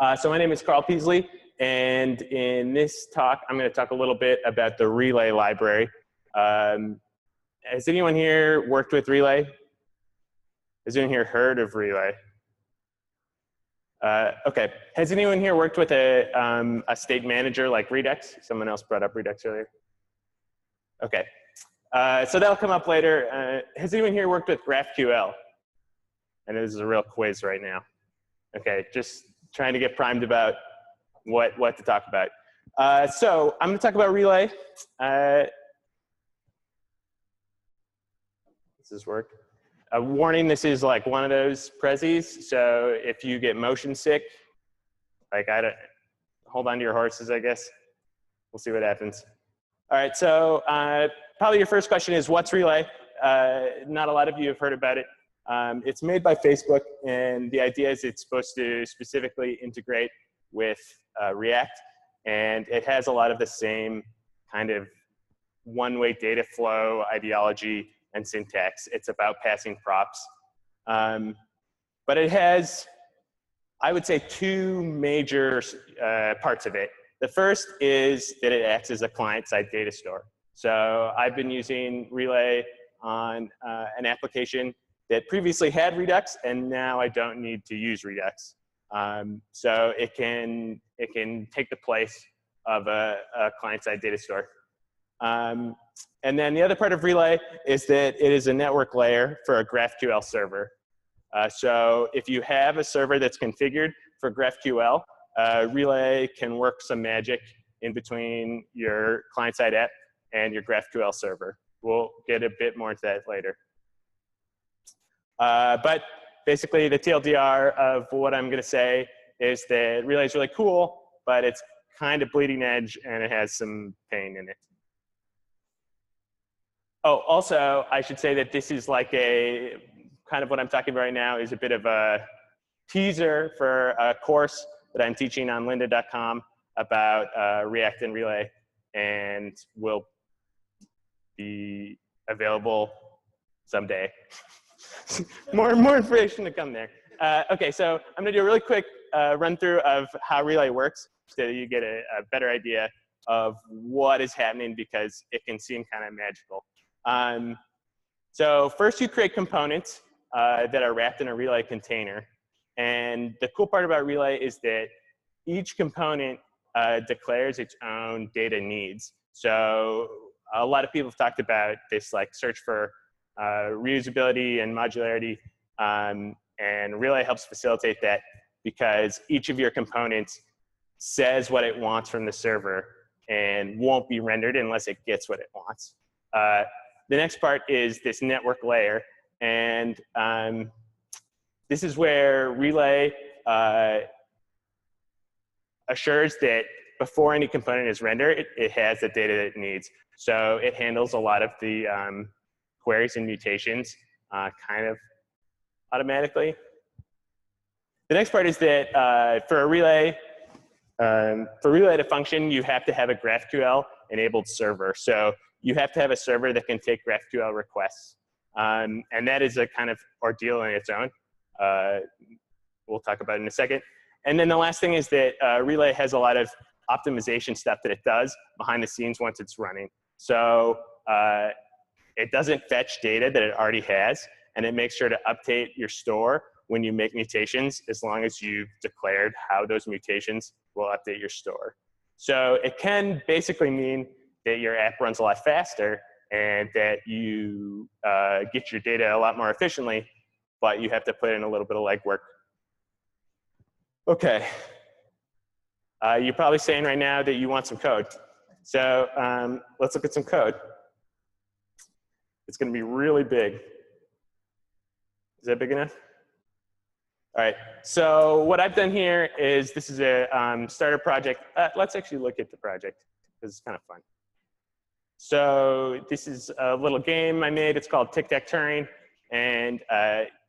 So my name is Peaslee, and in this talk, I'm going to talk a little bit about the Relay library. Has anyone here worked with Relay? Has anyone here heard of Relay? Okay. Has anyone here worked with a state manager like Redux? Someone else brought up Redux earlier. Okay. So that'll come up later. Has anyone here worked with GraphQL? I know this is a real quiz right now. Okay, just trying to get primed about what to talk about. So I'm going to talk about Relay. Does this work? A warning, this is like one of those prezzies. So if you get motion sick, like hold on to your horses, I guess. We'll see what happens. All right, so probably your first question is, what's Relay? Not a lot of you have heard about it. It's made by Facebook, and the idea is it's supposed to specifically integrate with React, and it has a lot of the same kind of one-way data flow ideology and syntax. It's about passing props. But it has, I would say, two major parts of it. The first is that it acts as a client-side data store. So I've been using Relay on an application that previously had Redux, and now I don't need to use Redux. So it can take the place of a client-side data store. And then the other part of Relay is that it is a network layer for a GraphQL server. So if you have a server that's configured for GraphQL, Relay can work some magic in between your client-side app and your GraphQL server. We'll get a bit more into that later. But basically, the TLDR of what I'm going to say is that Relay is really cool, but it's kind of bleeding edge, and it has some pain in it. Oh, also, I should say that this is like a kind of what I'm talking about right now is a bit of a teaser for a course that I'm teaching on lynda.com about React and Relay, and will be available someday. more information to come there. Okay, so I'm going to do a really quick run through of how Relay works so that you get a better idea of what is happening, because it can seem kind of magical. So first you create components that are wrapped in a Relay container. And the cool part about Relay is that each component declares its own data needs. So a lot of people have talked about this like search for reusability and modularity, and Relay helps facilitate that, because each of your components says what it wants from the server and won't be rendered unless it gets what it wants. The next part is this network layer, and this is where Relay assures that before any component is rendered, it has the data that it needs. So it handles a lot of the queries and mutations kind of automatically. The next part is that for Relay to function, you have to have a GraphQL enabled server. So you have to have a server that can take GraphQL requests. And that is a kind of ordeal in its own. We'll talk about it in a second. And then the last thing is that Relay has a lot of optimization stuff that it does behind the scenes once it's running. So it doesn't fetch data that it already has, and it makes sure to update your store when you make mutations, as long as you've declared how those mutations will update your store. So it can basically mean that your app runs a lot faster and that you get your data a lot more efficiently, but you have to put in a little bit of legwork. Okay. You're probably saying right now that you want some code. So let's look at some code. It's going to be really big. Is that big enough? All right. So what I've done here is, this is a starter project. Let's actually look at the project, because it's kind of fun. So this is a little game I made. It's called Tic-Tac-Touring, and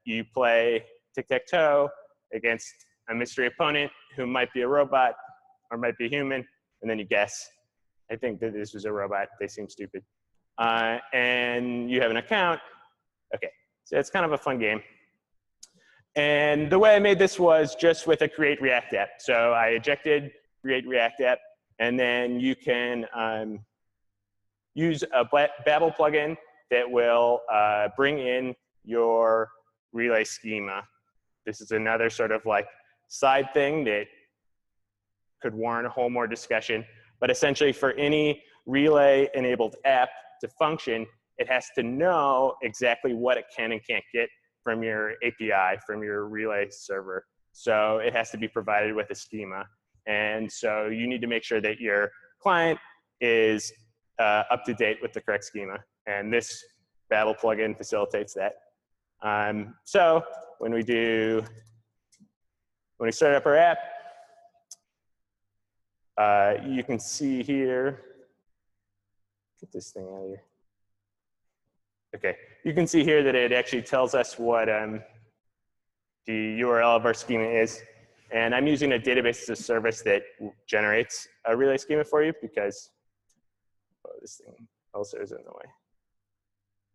you play tic-tac-toe against a mystery opponent who might be a robot or might be human, and then you guess. I think that this was a robot. They seem stupid. And you have an account. Okay, so it's kind of a fun game. And the way I made this was just with a create React app. So I ejected create React app, and then you can use a Babel plugin that will bring in your relay schema. This is another sort of like side thing that could warrant a whole more discussion. But essentially for any relay enabled app to function, it has to know exactly what it can and can't get from your API, from your relay server. So it has to be provided with a schema. And so you need to make sure that your client is up to date with the correct schema. And this Babel plugin facilitates that. So when we start up our app, you can see here, get this thing out of here. Okay, you can see here that it actually tells us what the URL of our schema is. And I'm using a database as a service that generates a relay schema for you because this thing also is in the way.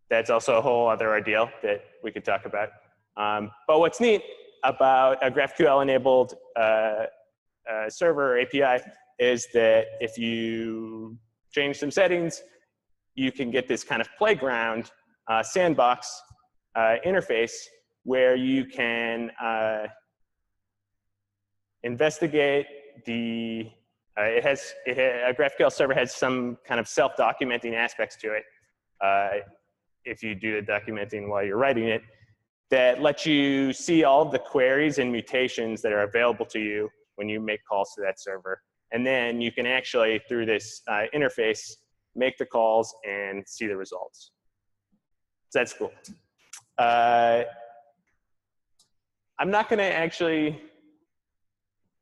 That's also a whole other ordeal that we could talk about. But what's neat about a GraphQL-enabled server or API is that if you change some settings, you can get this kind of playground sandbox interface where you can investigate the, a GraphQL server has some kind of self-documenting aspects to it. If you do the documenting while you're writing it, that lets you see all the queries and mutations that are available to you when you make calls to that server. And then you can actually, through this interface, make the calls and see the results. So that's cool. I'm not going to actually,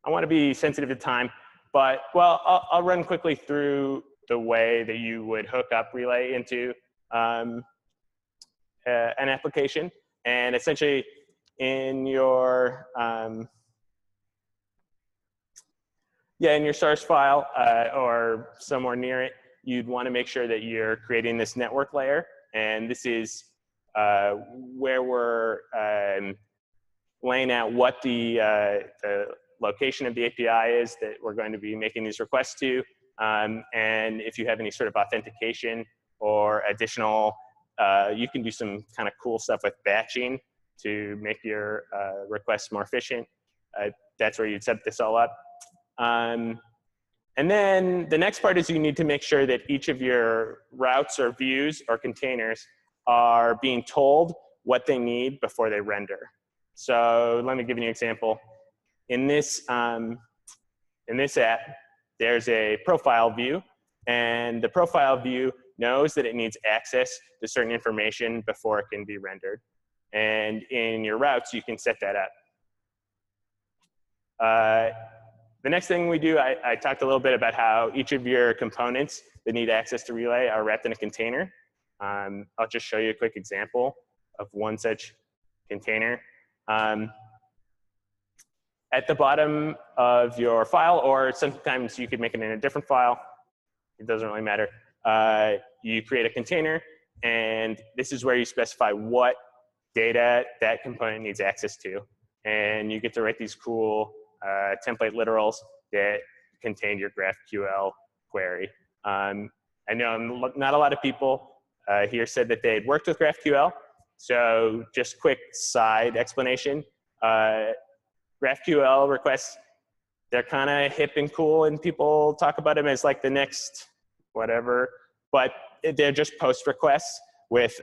I want to be sensitive to time, but well, I'll run quickly through the way that you would hook up Relay into an application. And essentially in your, in your source file or somewhere near it, you'd want to make sure that you're creating this network layer. And this is where we're laying out what the location of the API is that we're going to be making these requests to. And if you have any sort of authentication or additional, you can do some kind of cool stuff with batching to make your requests more efficient. That's where you'd set this all up. And then the next part is you need to make sure that each of your routes or views or containers are being told what they need before they render. So let me give you an example. In this app, there's a profile view, and the profile view knows that it needs access to certain information before it can be rendered. And in your routes, you can set that up. The next thing we do, I talked a little bit about how each of your components that need access to Relay are wrapped in a container. I'll just show you a quick example of one such container. At the bottom of your file, or sometimes you could make it in a different file, it doesn't really matter. You create a container, and this is where you specify what data that component needs access to. And you get to write these cool template literals that contain your GraphQL query. I know not a lot of people here said that they'd worked with GraphQL. So just quick side explanation. GraphQL requests, they're kind of hip and cool, and people talk about them as like the next whatever, but they're just post requests with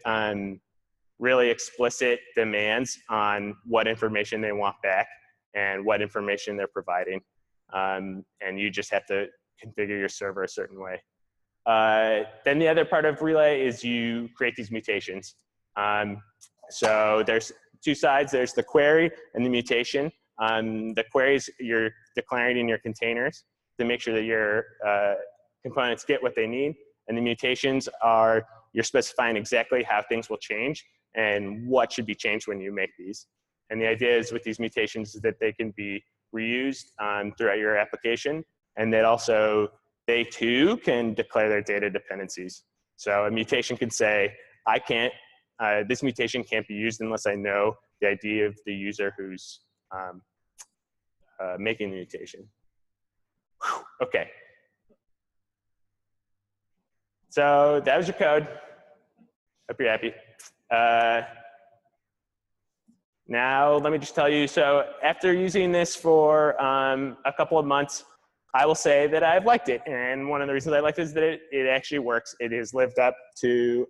really explicit demands on what information they want back and what information they're providing. And you just have to configure your server a certain way. Then the other part of Relay is you create these mutations. So there's two sides. There's the query and the mutation. The queries you're declaring in your containers to make sure that your components get what they need. And the mutations are you're specifying exactly how things will change and what should be changed when you make these. And the idea is with these mutations is that they can be reused throughout your application, and that also they too can declare their data dependencies. So a mutation can say, I can't this mutation can't be used unless I know the ID of the user who's making the mutation. Whew, okay. So that was your code. Hope you're happy. Now, let me just tell you, so after using this for a couple of months, I will say that I've liked it. And one of the reasons I liked it is that it actually works. It has lived up to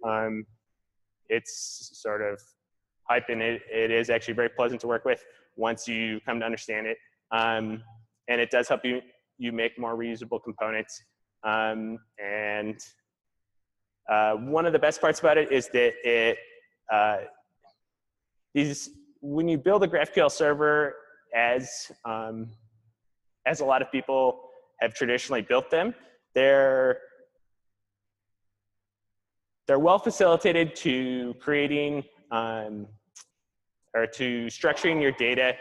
its sort of hype, and it is actually very pleasant to work with once you come to understand it. And it does help you make more reusable components. And one of the best parts about it is that when you build a GraphQL server as a lot of people have traditionally built them, they're well facilitated to creating or to structuring your data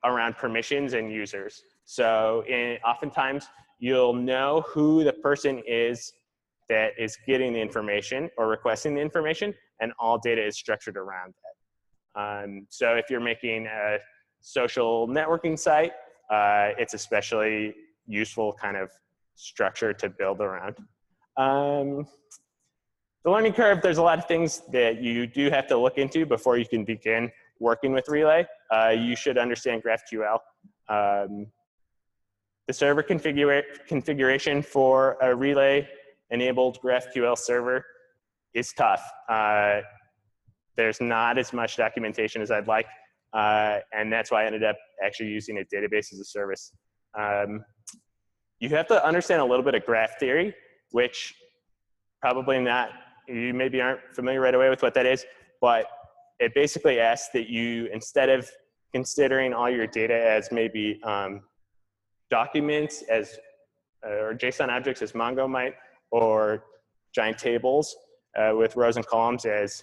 around permissions and users. So oftentimes you'll know who the person is that is getting the information or requesting the information, and all data is structured around that. So if you're making a social networking site, it's especially useful kind of structure to build around. The learning curve, there's a lot of things that you do have to look into before you can begin working with Relay. You should understand GraphQL. The server configuration for a Relay-enabled GraphQL server is tough. There's not as much documentation as I'd like, and that's why I ended up actually using a database as a service. You have to understand a little bit of graph theory, which probably not, you maybe aren't familiar right away with what that is, but it basically asks that you, instead of considering all your data as maybe documents or JSON objects as Mongo might, or giant tables with rows and columns as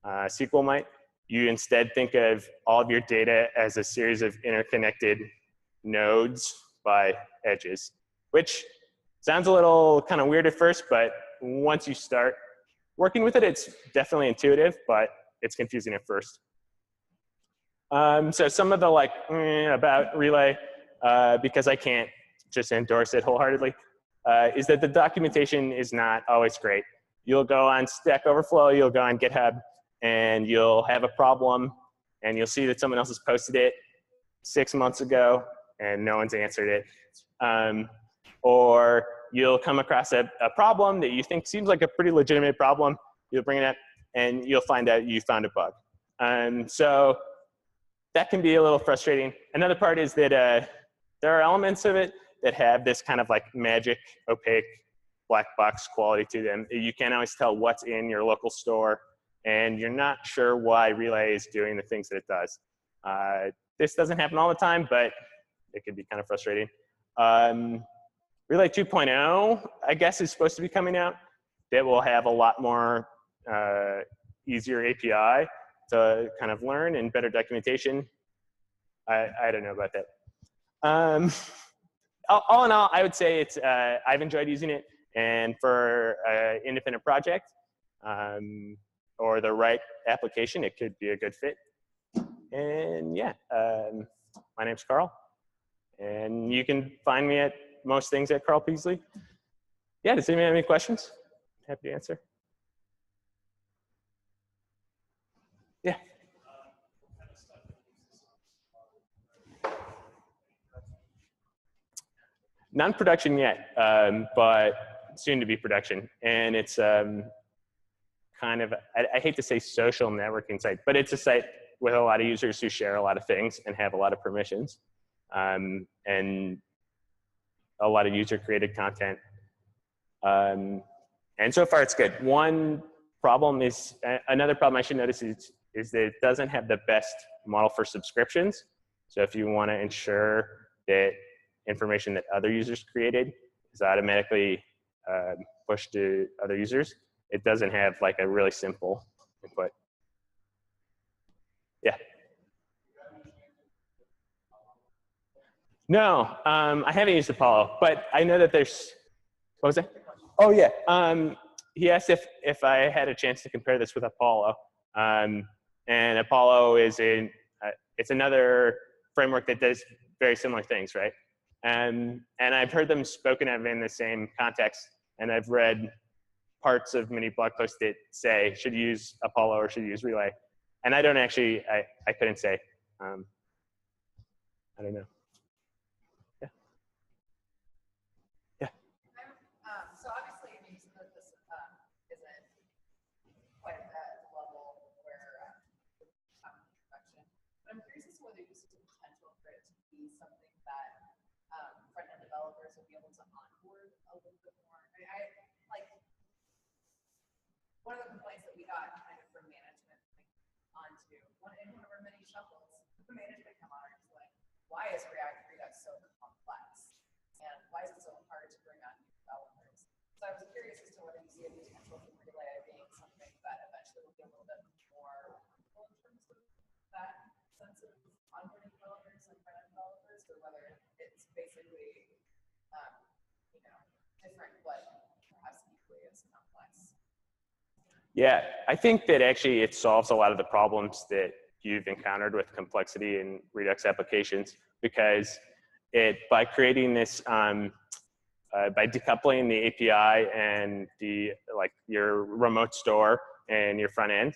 SQL might, you instead think of all of your data as a series of interconnected nodes by edges, which sounds a little kind of weird at first, but once you start working with it, it's definitely intuitive, but it's confusing at first. So some of the about Relay, because I can't just endorse it wholeheartedly, is that the documentation is not always great. You'll go on Stack Overflow, you'll go on GitHub, and you'll have a problem, and you'll see that someone else has posted it 6 months ago, and no one's answered it. Or you'll come across a problem that you think seems like a pretty legitimate problem. You'll bring it up, and you'll find out you found a bug. So that can be a little frustrating. Another part is that there are elements of it that have this kind of like magic, opaque, black box quality to them. You can't always tell what's in your local store, and you're not sure why Relay is doing the things that it does. This doesn't happen all the time, but it can be kind of frustrating. Relay 2.0, I guess, is supposed to be coming out. That will have a lot more easier API to kind of learn and better documentation. I don't know about that. All in all, I would say it's I've enjoyed using it, and for an independent project or the right application, it could be a good fit. And yeah, my name's Carl, and you can find me at most things at Carl Peaslee. Yeah, does anyone have any questions? Happy to answer. Yeah. Non-production yet, but soon to be production. And it's kind of, I hate to say social networking site, but it's a site with a lot of users who share a lot of things and have a lot of permissions. And a lot of user-created content. And so far, it's good. One problem is, another problem I should notice is that it doesn't have the best model for subscriptions. So if you want to ensure that information that other users created is automatically pushed to other users, it doesn't have like a really simple input. Yeah. No, I haven't used Apollo, but I know that there's, what was that? Oh yeah, he asked if I had a chance to compare this with Apollo. And Apollo is it's another framework that does very similar things, right? And I've heard them spoken of in the same context, and I've read parts of many blog posts that say should use Apollo or should use Relay. And I don't actually, I couldn't say. I don't know. Yeah. Yeah. So obviously, you said that this isn't quite at the level where perfection. But I'm curious as to whether you see the potential for it to be something that front-end developers would be able to onboard a little bit more. I like one of the complaints that we got kind of from management onto one of our many shuffles. The management come on and is like, why is React Redux so complex? And why is it so hard to bring on new developers? So I was curious as to whether you see a potential for Relay being something that eventually will be a little bit more in terms of that sense of onboarding developers and front-end developers, or whether it's basically, different, but perhaps equally as complex. Yeah, I think that actually it solves a lot of the problems that you've encountered with complexity in Redux applications, because by creating this, by decoupling the API and your remote store and your front end,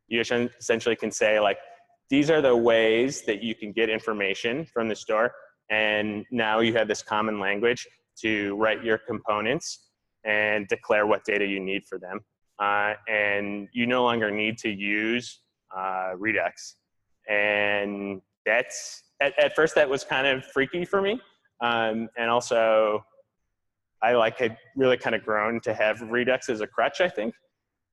you essentially can say like, these are the ways that you can get information from the store, and now you have this common language to write your components and declare what data you need for them. And you no longer need to use Redux. And that's, at first that was kind of freaky for me. And also, I had really kind of grown to have Redux as a crutch, I think,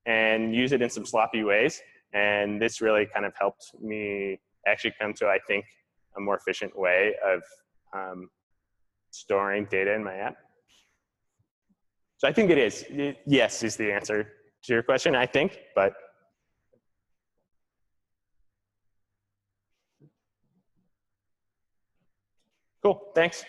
and use it in some sloppy ways. And this really kind of helped me actually come to, I think, a more efficient way of storing data in my app. So I think it is. Yes is the answer to your question, I think, but. Cool, thanks.